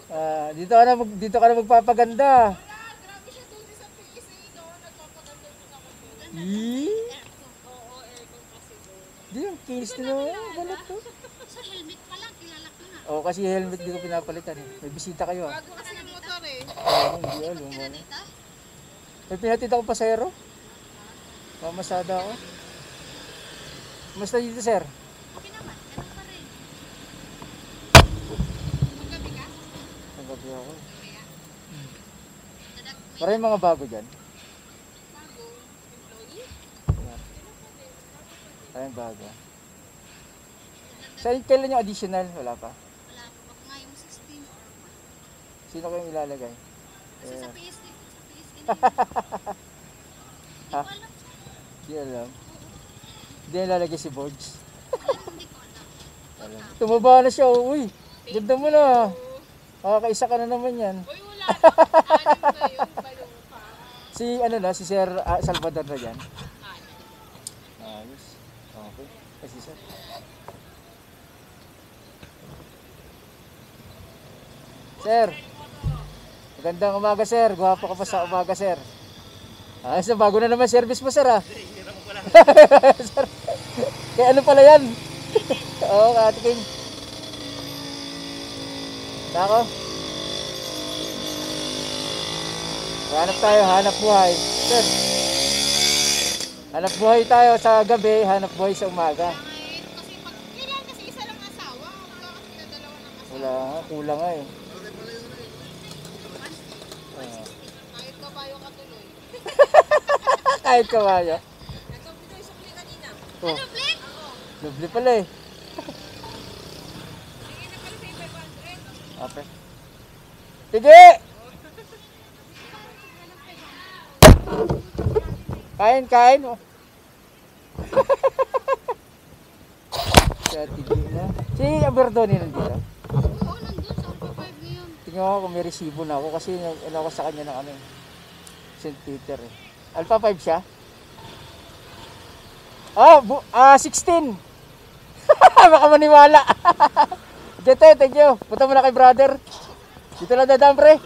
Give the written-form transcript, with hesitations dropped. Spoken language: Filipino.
Dito ka na magpapaganda. Grabe siya doon sa PSA, no? Nagpapaganda din ako doon. Oo, aircon kasi doon. Di yung kinis nila. Balat to. Sa helmet pa lang, kilala ko na. Oo, kasi helmet di ko pinapalitan eh. May bisita kayo ah. Bago kasi yung motor eh. Hindi alam. Dito? May pinatid ako pasahero. Mamasada ako. Kamusta dito, sir? Okay naman, ganun pa rin. Maggabi ka? Nagabi ako. Kaya, Maraming mga bago dyan. bago, employee? Maraming bago. Kailan yung additional? Wala pa. Wala pa. Baka nga yung 16 or 1. Sino kayong ilalagay? Kasi sa Eh, PSD na yun. Hindi Ha? ko alam. Di alam. Hindi nilalagay si Borgs. Hindi ko alam. Alam. Tumaba na siya. Uy, ganda mo na. Makakaisa ka na naman yan. Uy, wala. Anim na yun, palupa. Si Sir Salvador na dyan. Anim. Ayos. Okay. Kasi sir. Sir. Magandang umaga, sir. Gwapo ka pa sa umaga, sir. Ayos na, bago na naman service mo, sir, ah. Sir. Kaya ano pala yan? Oo, katiking. Tako. Hanap buhay. Sir. Hanap buhay tayo sa gabi, hanap buhay sa umaga. Kailangan kasi isa lang asawa. Wala kasi pinadalawa ng asawa. Wala nga, kulang nga eh. Kahit kabayo ka tuloy. Kahit kawayo. Nagkampi daw yung sukli kanina. Oh, Ano, Blake? doble pala eh. Tingin na pala sa yung 500. Okay. Sige! Kain. Oh. Sa tigil na. Si Aberdoni nandito. Oo, nandun sa Alpha 5 ngayon. Tingnan ko kung may resibo na ako kasi ano ako sa kanya ng ano, St. Peter eh. Alpha 5 siya? 16! Baka maniwala. Dito, thank you. Punta mo na kay brother. Dito lang dadaan, pre.